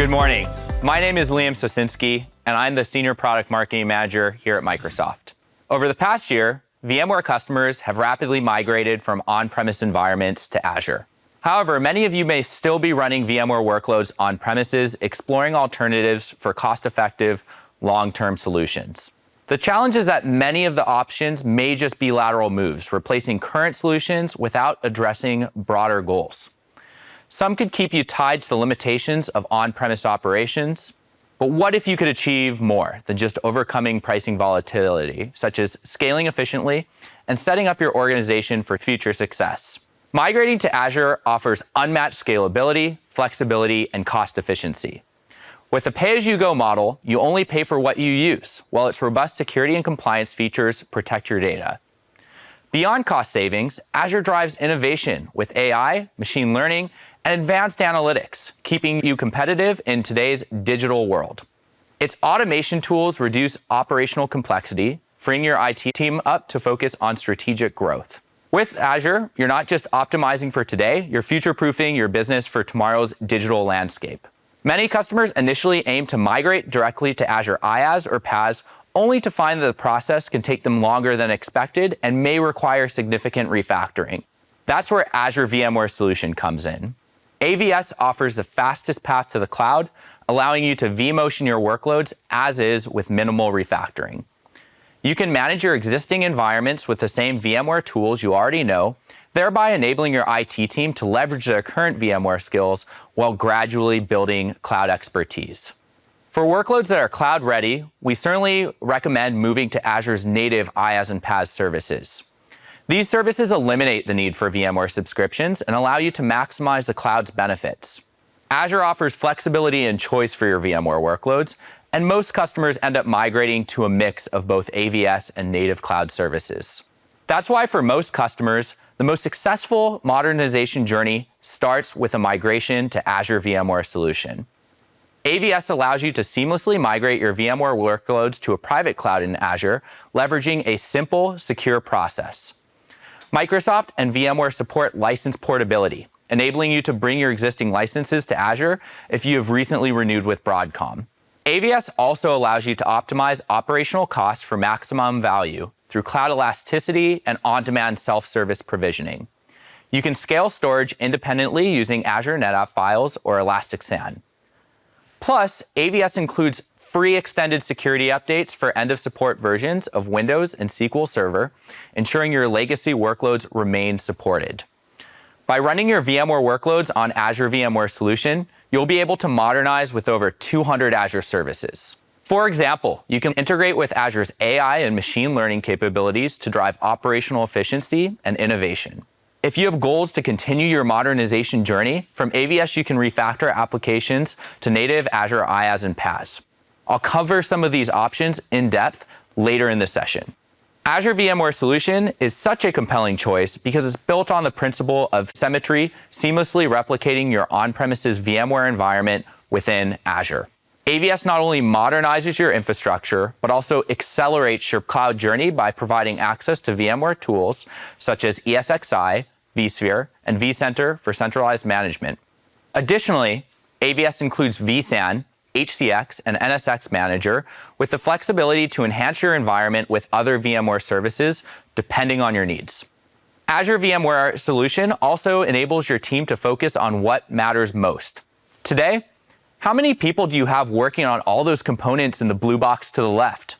Good morning. My name is Liam Sosinski, and I'm the Senior Product Marketing Manager here at Microsoft. Over the past year, VMware customers have rapidly migrated from on-premise environments to Azure. However, many of you may still be running VMware workloads on premises, exploring alternatives for cost-effective, long-term solutions. The challenge is that many of the options may just be lateral moves, replacing current solutions without addressing broader goals. Some could keep you tied to the limitations of on-premise operations, but what if you could achieve more than just overcoming pricing volatility, such as scaling efficiently and setting up your organization for future success? Migrating to Azure offers unmatched scalability, flexibility, and cost efficiency. With a pay-as-you-go model, you only pay for what you use, while its robust security and compliance features protect your data. Beyond cost savings, Azure drives innovation with AI, machine learning, and advanced analytics, keeping you competitive in today's digital world. Its automation tools reduce operational complexity, freeing your IT team up to focus on strategic growth. With Azure, you're not just optimizing for today, you're future-proofing your business for tomorrow's digital landscape. Many customers initially aim to migrate directly to Azure IaaS or PaaS, only to find that the process can take them longer than expected and may require significant refactoring. That's where Azure VMware Solution comes in. AVS offers the fastest path to the cloud, allowing you to vMotion your workloads as is with minimal refactoring. You can manage your existing environments with the same VMware tools you already know, thereby enabling your IT team to leverage their current VMware skills while gradually building cloud expertise. For workloads that are cloud-ready, we certainly recommend moving to Azure's native IaaS and PaaS services. These services eliminate the need for VMware subscriptions and allow you to maximize the cloud's benefits. Azure offers flexibility and choice for your VMware workloads, and most customers end up migrating to a mix of both AVS and native cloud services. That's why for most customers, the most successful modernization journey starts with a migration to Azure VMware Solution. AVS allows you to seamlessly migrate your VMware workloads to a private cloud in Azure, leveraging a simple, secure process. Microsoft and VMware support license portability, enabling you to bring your existing licenses to Azure if you have recently renewed with Broadcom. AVS also allows you to optimize operational costs for maximum value through cloud elasticity and on-demand self-service provisioning. You can scale storage independently using Azure NetApp files or Elastic-SAN. Plus, AVS includes free extended security updates for end-of-support versions of Windows and SQL Server, ensuring your legacy workloads remain supported. By running your VMware workloads on Azure VMware Solution, you'll be able to modernize with over 200 Azure services. For example, you can integrate with Azure's AI and machine learning capabilities to drive operational efficiency and innovation. If you have goals to continue your modernization journey, from AVS you can refactor applications to native Azure IaaS and PaaS. I'll cover some of these options in depth later in the session. Azure VMware Solution is such a compelling choice because it's built on the principle of symmetry, seamlessly replicating your on-premises VMware environment within Azure. AVS not only modernizes your infrastructure, but also accelerates your cloud journey by providing access to VMware tools such as ESXi, vSphere, and vCenter for centralized management. Additionally, AVS includes vSAN, HCX, and NSX Manager with the flexibility to enhance your environment with other VMware services depending on your needs. Azure VMware Solution also enables your team to focus on what matters most. Today, how many people do you have working on all those components in the blue box to the left?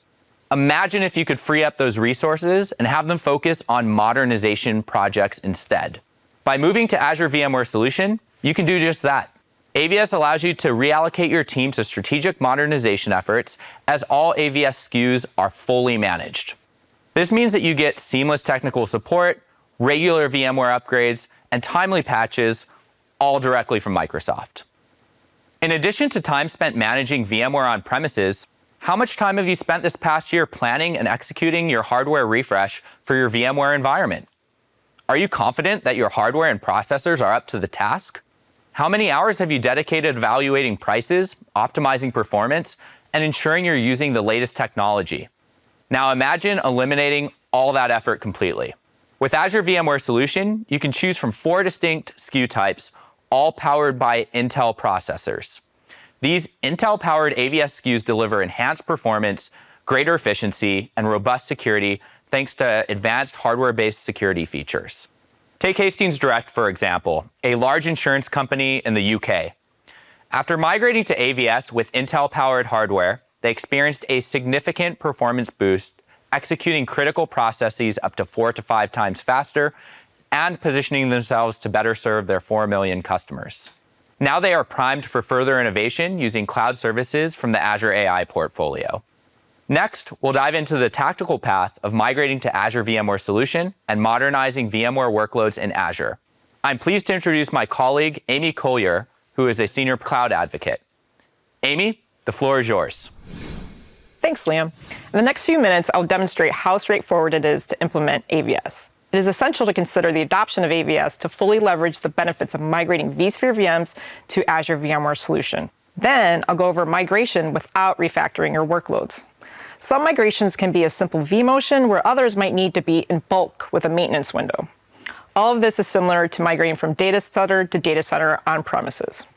Imagine if you could free up those resources and have them focus on modernization projects instead. By moving to Azure VMware Solution, you can do just that. AVS allows you to reallocate your team to strategic modernization efforts as all AVS SKUs are fully managed. This means that you get seamless technical support, regular VMware upgrades, and timely patches, all directly from Microsoft. In addition to time spent managing VMware on premises, how much time have you spent this past year planning and executing your hardware refresh for your VMware environment? Are you confident that your hardware and processors are up to the task? How many hours have you dedicated evaluating prices, optimizing performance, and ensuring you're using the latest technology? Now imagine eliminating all that effort completely. With Azure VMware Solution, you can choose from 4 distinct SKU types, all powered by Intel processors. These Intel-powered AVS SKUs deliver enhanced performance, greater efficiency, and robust security thanks to advanced hardware-based security features. Take Hastings Direct, for example, a large insurance company in the UK. After migrating to AVS with Intel-powered hardware, they experienced a significant performance boost, executing critical processes up to 4 to 5 times faster and positioning themselves to better serve their 4 million customers. Now they are primed for further innovation using cloud services from the Azure AI portfolio. Next, we'll dive into the tactical path of migrating to Azure VMware Solution and modernizing VMware workloads in Azure. I'm pleased to introduce my colleague, Amy Collier, who is a senior cloud advocate. Amy, the floor is yours. Thanks, Liam. In the next few minutes, I'll demonstrate how straightforward it is to implement AVS. It is essential to consider the adoption of AVS to fully leverage the benefits of migrating vSphere VMs to Azure VMware Solution. Then I'll go over migration without refactoring your workloads. Some migrations can be a simple vMotion, where others might need to be in bulk with a maintenance window. All of this is similar to migrating from data center to data center on premises.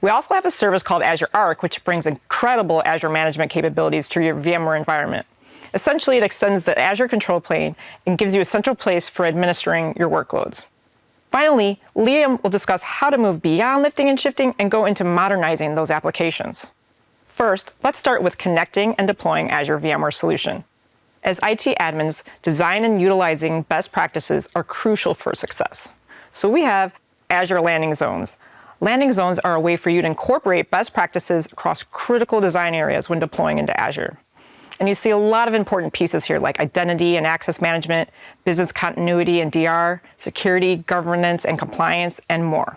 We also have a service called Azure Arc, which brings incredible Azure management capabilities to your VMware environment. Essentially, it extends the Azure control plane and gives you a central place for administering your workloads. Finally, Liam will discuss how to move beyond lifting and shifting and go into modernizing those applications. First, let's start with connecting and deploying Azure VMware Solution. As IT admins, design and utilizing best practices are crucial for success. So we have Azure landing zones. Landing zones are a way for you to incorporate best practices across critical design areas when deploying into Azure. And you see a lot of important pieces here, like identity and access management, business continuity and DR, security, governance and compliance, and more.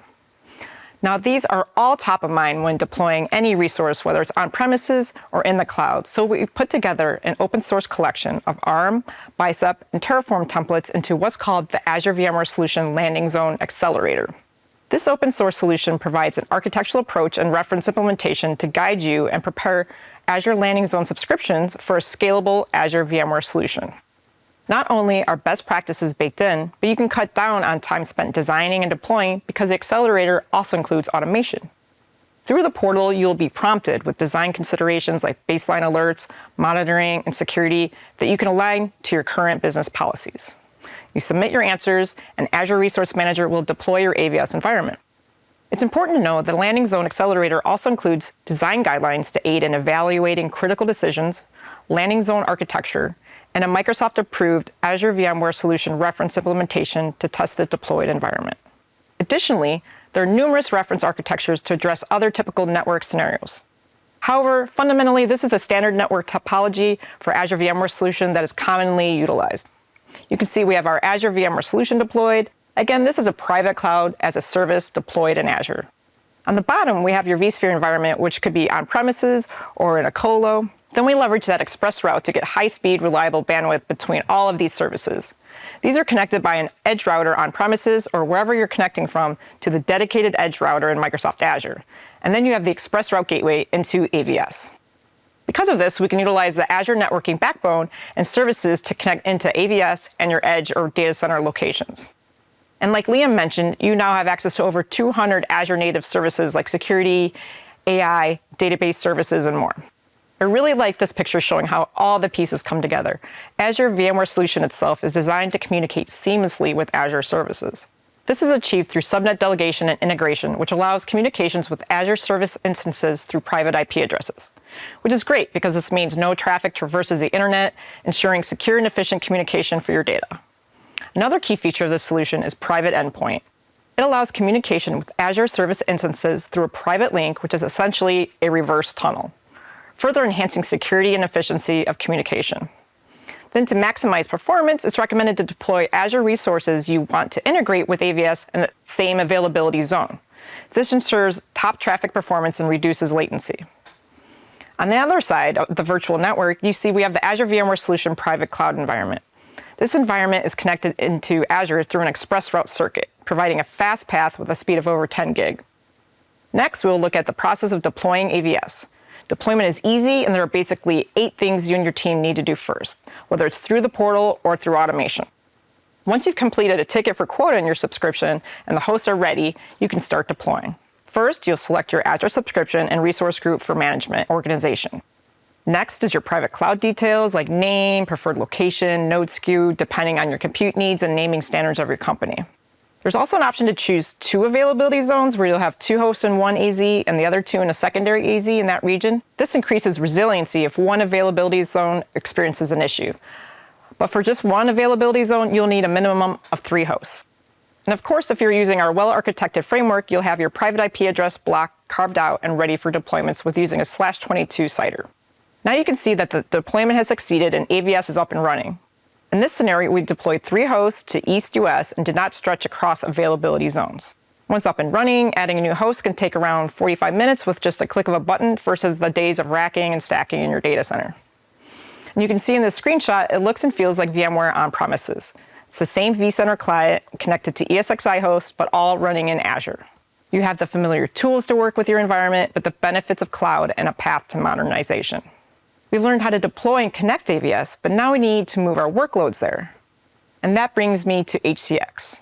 Now, these are all top of mind when deploying any resource, whether it's on premises or in the cloud. So we put together an open source collection of ARM, Bicep, and Terraform templates into what's called the Azure VMware Solution Landing Zone Accelerator. This open source solution provides an architectural approach and reference implementation to guide you and prepare Azure Landing Zone subscriptions for a scalable Azure VMware solution. Not only are best practices baked in, but you can cut down on time spent designing and deploying because the accelerator also includes automation. Through the portal, you'll be prompted with design considerations like baseline alerts, monitoring, and security that you can align to your current business policies. You submit your answers, and Azure Resource Manager will deploy your AVS environment. It's important to know the Landing Zone Accelerator also includes design guidelines to aid in evaluating critical decisions, landing zone architecture, and a Microsoft-approved Azure VMware Solution reference implementation to test the deployed environment. Additionally, there are numerous reference architectures to address other typical network scenarios. However, fundamentally, this is the standard network topology for Azure VMware Solution that is commonly utilized. You can see we have our Azure VMware Solution deployed. Again, this is a private cloud as a service deployed in Azure. On the bottom, we have your vSphere environment, which could be on premises or in a colo. Then we leverage that express route to get high-speed, reliable bandwidth between all of these services. These are connected by an edge router on premises or wherever you're connecting from to the dedicated edge router in Microsoft Azure. And then you have the express route gateway into AVS. Because of this, we can utilize the Azure networking backbone and services to connect into AVS and your edge or data center locations. And like Liam mentioned, you now have access to over 200 Azure native services like security, AI, database services, and more. I really like this picture showing how all the pieces come together. Azure VMware Solution itself is designed to communicate seamlessly with Azure services. This is achieved through subnet delegation and integration, which allows communications with Azure service instances through private IP addresses, which is great because this means no traffic traverses the internet, ensuring secure and efficient communication for your data. Another key feature of this solution is private endpoint. It allows communication with Azure service instances through a private link, which is essentially a reverse tunnel, further enhancing security and efficiency of communication. Then to maximize performance, it's recommended to deploy Azure resources you want to integrate with AVS in the same availability zone. This ensures top traffic performance and reduces latency. On the other side of the virtual network, you see we have the Azure VMware Solution private cloud environment. This environment is connected into Azure through an express route circuit, providing a fast path with a speed of over 10 gig. Next, we'll look at the process of deploying AVS. Deployment is easy, and there are basically 8 things you and your team need to do first, whether it's through the portal or through automation. Once you've completed a ticket for quota in your subscription and the hosts are ready, you can start deploying. First, you'll select your Azure subscription and resource group for management organization. Next is your private cloud details like name, preferred location, node SKU, depending on your compute needs and naming standards of your company. There's also an option to choose 2 availability zones where you'll have 2 hosts in one AZ and the other 2 in a secondary AZ in that region. This increases resiliency if one availability zone experiences an issue. But for just one availability zone, you'll need a minimum of 3 hosts. And of course, if you're using our well-architected framework, you'll have your private IP address block carved out and ready for deployments with using a /22 CIDR. Now you can see that the deployment has succeeded and AVS is up and running. In this scenario, we deployed 3 hosts to East US and did not stretch across availability zones. Once up and running, adding a new host can take around 45 minutes with just a click of a button versus the days of racking and stacking in your data center. And you can see in this screenshot, it looks and feels like VMware on premises. It's the same vCenter client connected to ESXi host, but all running in Azure. You have the familiar tools to work with your environment, but the benefits of cloud and a path to modernization. We've learned how to deploy and connect AVS, but now we need to move our workloads there. And that brings me to HCX.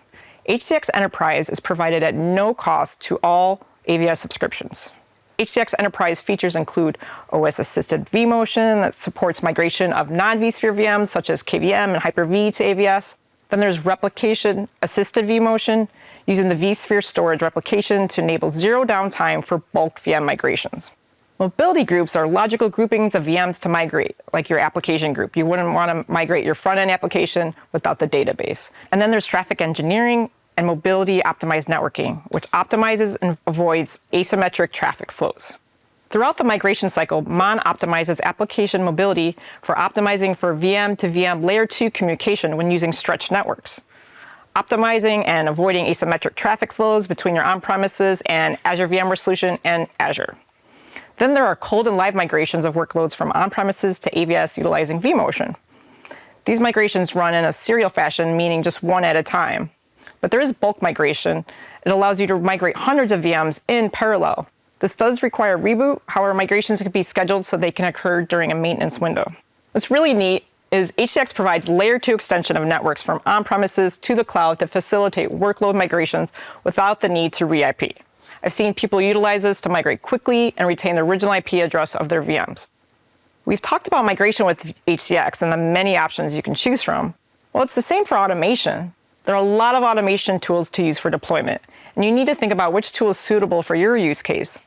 HCX Enterprise is provided at no cost to all AVS subscriptions. HCX Enterprise features include OS-assisted vMotion that supports migration of non-vSphere VMs such as KVM and Hyper-V to AVS. Then there's replication-assisted vMotion using the vSphere storage replication to enable 0 downtime for bulk VM migrations. Mobility groups are logical groupings of VMs to migrate, like your application group. You wouldn't want to migrate your front-end application without the database. And then there's traffic engineering and mobility-optimized networking, which optimizes and avoids asymmetric traffic flows. Throughout the migration cycle, MON optimizes application mobility for optimizing for VM to VM layer 2 communication when using stretched networks, optimizing and avoiding asymmetric traffic flows between your on-premises and Azure VMware Solution and Azure. Then there are cold and live migrations of workloads from on-premises to AVS utilizing vMotion. These migrations run in a serial fashion, meaning just one at a time. But there is bulk migration. It allows you to migrate hundreds of VMs in parallel. This does require reboot, however, migrations can be scheduled so they can occur during a maintenance window. What's really neat is HCX provides layer 2 extension of networks from on-premises to the cloud to facilitate workload migrations without the need to re-IP. I've seen people utilize this to migrate quickly and retain the original IP address of their VMs. We've talked about migration with HCX and the many options you can choose from. Well, it's the same for automation. There are a lot of automation tools to use for deployment, and you need to think about which tool is suitable for your use case.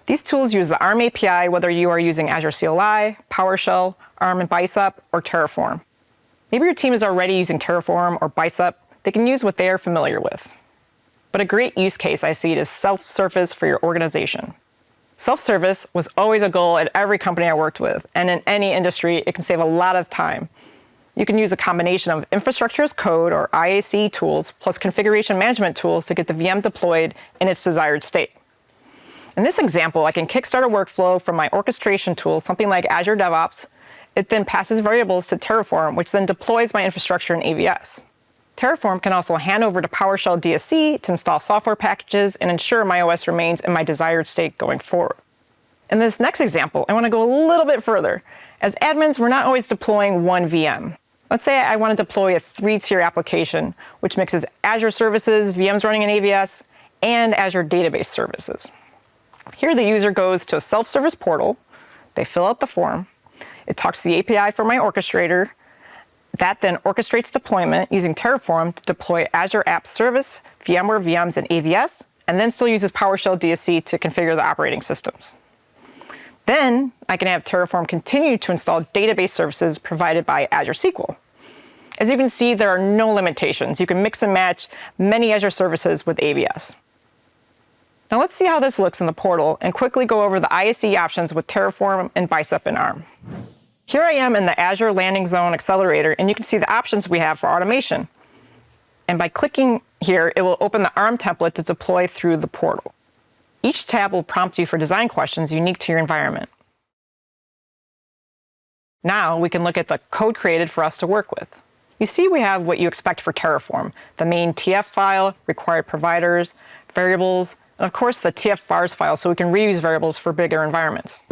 These tools use the ARM API, whether you are using Azure CLI, PowerShell, ARM and Bicep, or Terraform. Maybe your team is already using Terraform or Bicep. They can use what they are familiar with. But a great use case I see is self-service for your organization. Self-service was always a goal at every company I worked with, and in any industry, it can save a lot of time. You can use a combination of infrastructure as code or IAC tools plus configuration management tools to get the VM deployed in its desired state. In this example, I can kickstart a workflow from my orchestration tool, something like Azure DevOps. It then passes variables to Terraform, which then deploys my infrastructure in AVS. Terraform can also hand over to PowerShell DSC to install software packages and ensure my OS remains in my desired state going forward. In this next example, I want to go a little bit further. As admins, we're not always deploying one VM. Let's say I want to deploy a 3-tier application, which mixes Azure services, VMs running in AVS, and Azure database services. Here, the user goes to a self-service portal. They fill out the form. It talks to the API for my orchestrator. That then orchestrates deployment using Terraform to deploy Azure App Service, VMware VMs in AVS, and then still uses PowerShell DSC to configure the operating systems. Then I can have Terraform continue to install database services provided by Azure SQL. As you can see, there are no limitations. You can mix and match many Azure services with AVS. Now let's see how this looks in the portal and quickly go over the IAC options with Terraform and Bicep and ARM. Here I am in the Azure Landing Zone Accelerator, and you can see the options we have for automation. And by clicking here, it will open the ARM template to deploy through the portal. Each tab will prompt you for design questions unique to your environment. Now we can look at the code created for us to work with. You see we have what you expect for Terraform, the main TF file, required providers, variables, and of course the TF vars file so we can reuse variables for bigger environments.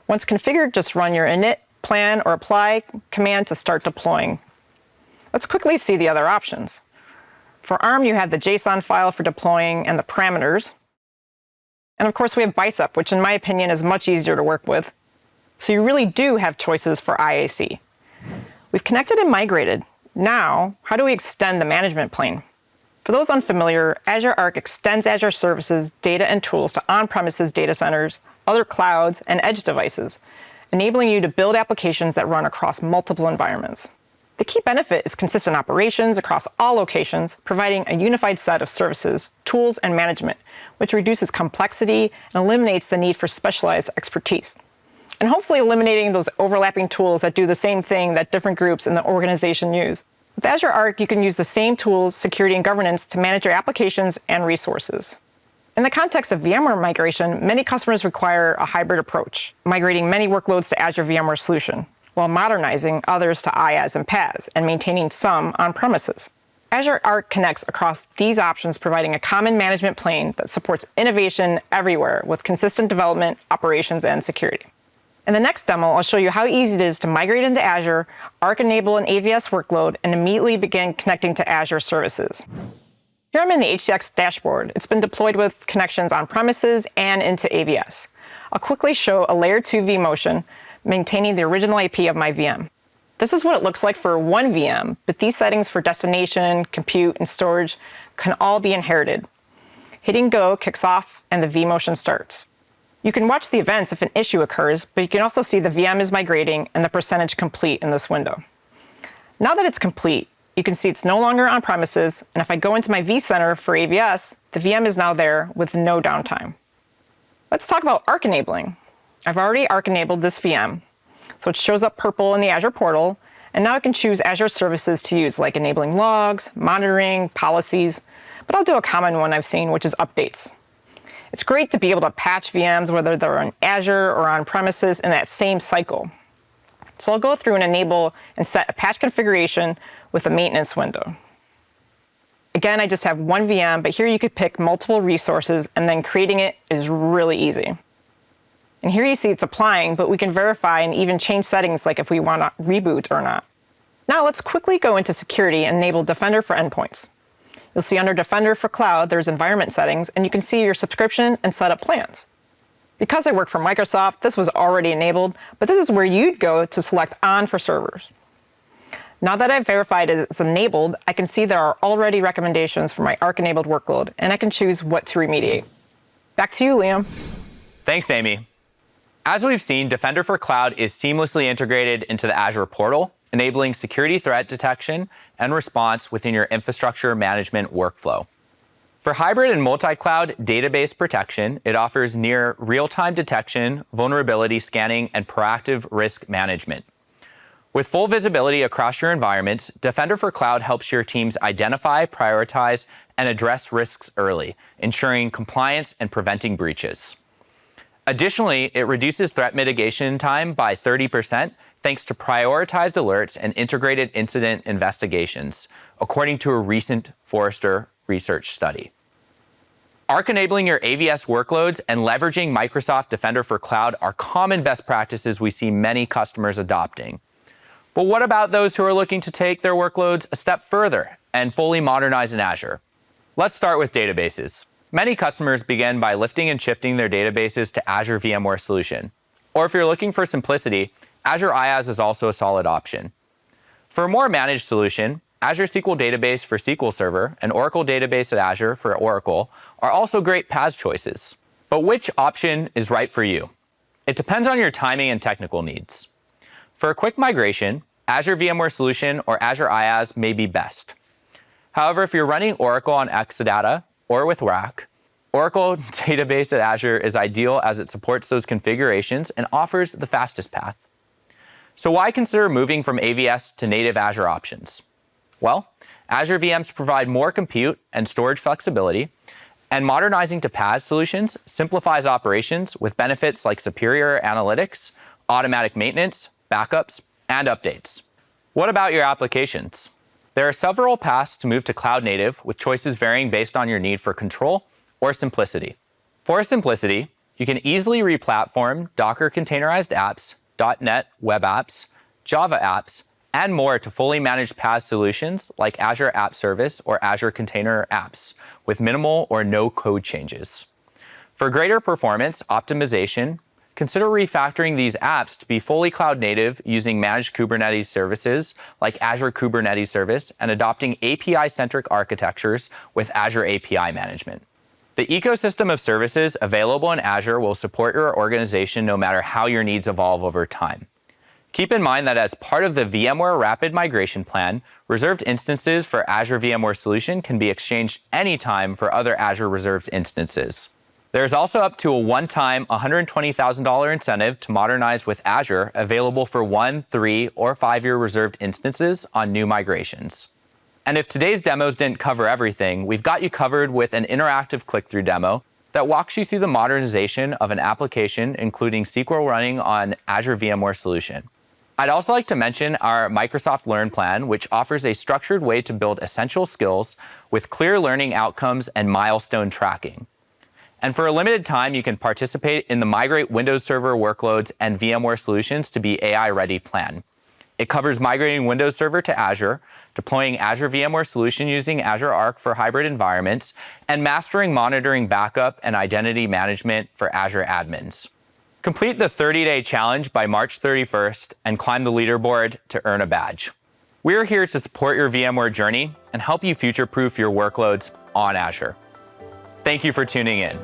Once configured, just run your init, plan, or apply command to start deploying. Let's quickly see the other options. For ARM, you have the JSON file for deploying and the parameters. And of course, we have Bicep, which in my opinion is much easier to work with. So you really do have choices for IAC. We've connected and migrated. Now, how do we extend the management plane? For those unfamiliar, Azure Arc extends Azure services, data, and tools to on-premises data centers, other clouds, and edge devices, enabling you to build applications that run across multiple environments. The key benefit is consistent operations across all locations, providing a unified set of services, tools, and management, which reduces complexity and eliminates the need for specialized expertise. And hopefully eliminating those overlapping tools that do the same thing that different groups in the organization use. With Azure Arc, you can use the same tools, security, and governance to manage your applications and resources. In the context of VMware migration, many customers require a hybrid approach, migrating many workloads to Azure VMware Solution, while modernizing others to IaaS and PaaS, and maintaining some on-premises. Azure Arc connects across these options, providing a common management plane that supports innovation everywhere with consistent development, operations, and security. In the next demo, I'll show you how easy it is to migrate into Azure, Arc enable an AVS workload, and immediately begin connecting to Azure services. Here I'm in the HCX dashboard. It's been deployed with connections on premises and into AVS. I'll quickly show a layer 2 vMotion, maintaining the original IP of my VM. This is what it looks like for one VM, but these settings for destination, compute, and storage can all be inherited. Hitting go kicks off and the vMotion starts. You can watch the events if an issue occurs, but you can also see the VM is migrating and the percentage complete in this window. Now that it's complete, you can see it's no longer on premises, and if I go into my vCenter for AVS, the VM is now there with no downtime. Let's talk about Arc enabling. I've already Arc enabled this VM, so it shows up purple in the Azure portal, and now I can choose Azure services to use, like enabling logs, monitoring, policies, but I'll do a common one I've seen, which is updates. It's great to be able to patch VMs, whether they're on Azure or on premises, in that same cycle. So I'll go through and enable and set a patch configuration with a maintenance window. Again, I just have one VM, but here you could pick multiple resources, and then creating it is really easy. And here you see it's applying, but we can verify and even change settings like if we want to reboot or not. Now let's quickly go into security and enable Defender for endpoints. You'll see under Defender for Cloud, there's environment settings, and you can see your subscription and setup plans. Because I work for Microsoft, this was already enabled, but this is where you'd go to select On for servers. Now that I've verified it's enabled, I can see there are already recommendations for my Arc-enabled workload, and I can choose what to remediate. Back to you, Liam. Thanks, Amy. As we've seen, Defender for Cloud is seamlessly integrated into the Azure portal, enabling security threat detection and response within your infrastructure management workflow. For hybrid and multi-cloud database protection, it offers near real-time detection, vulnerability scanning, and proactive risk management. With full visibility across your environments, Defender for Cloud helps your teams identify, prioritize, and address risks early, ensuring compliance and preventing breaches. Additionally, it reduces threat mitigation time by 30% thanks to prioritized alerts and integrated incident investigations, according to a recent Forrester research study. Arc enabling your AVS workloads and leveraging Microsoft Defender for Cloud are common best practices we see many customers adopting. But what about those who are looking to take their workloads a step further and fully modernize in Azure? Let's start with databases. Many customers begin by lifting and shifting their databases to Azure VMware Solution. Or if you're looking for simplicity, Azure IaaS is also a solid option. For a more managed solution, Azure SQL Database for SQL Server and Oracle Database at Azure for Oracle are also great PaaS choices. But which option is right for you? It depends on your timing and technical needs. For a quick migration, Azure VMware Solution or Azure IaaS may be best. However, if you're running Oracle on Exadata or with RAC, Oracle Database at Azure is ideal as it supports those configurations and offers the fastest path. So why consider moving from AVS to native Azure options? Well, Azure VMs provide more compute and storage flexibility, and modernizing to PaaS solutions simplifies operations with benefits like superior analytics, automatic maintenance, backups, and updates. What about your applications? There are several paths to move to cloud native, with choices varying based on your need for control or simplicity. For simplicity, you can easily re-platform Docker containerized apps, .NET web apps, Java apps, and more to fully manage PaaS solutions like Azure App Service or Azure Container Apps with minimal or no code changes. For greater performance optimization, consider refactoring these apps to be fully cloud native using managed Kubernetes services like Azure Kubernetes Service and adopting API-centric architectures with Azure API management. The ecosystem of services available in Azure will support your organization no matter how your needs evolve over time. Keep in mind that as part of the VMware Rapid Migration Plan, reserved instances for Azure VMware Solution can be exchanged anytime for other Azure reserved instances. There's also up to a one-time $120,000 incentive to modernize with Azure available for 1, 3, or 5-year reserved instances on new migrations. And if today's demos didn't cover everything, we've got you covered with an interactive click-through demo that walks you through the modernization of an application, including SQL running on Azure VMware Solution. I'd also like to mention our Microsoft Learn Plan, which offers a structured way to build essential skills with clear learning outcomes and milestone tracking. And for a limited time, you can participate in the Migrate Windows Server Workloads and VMware Solutions to be AI-ready plan. It covers migrating Windows Server to Azure, deploying Azure VMware Solution using Azure Arc for hybrid environments, and mastering monitoring backup and identity management for Azure admins. Complete the 30-day challenge by March 31st and climb the leaderboard to earn a badge. We're here to support your VMware journey and help you future-proof your workloads on Azure. Thank you for tuning in.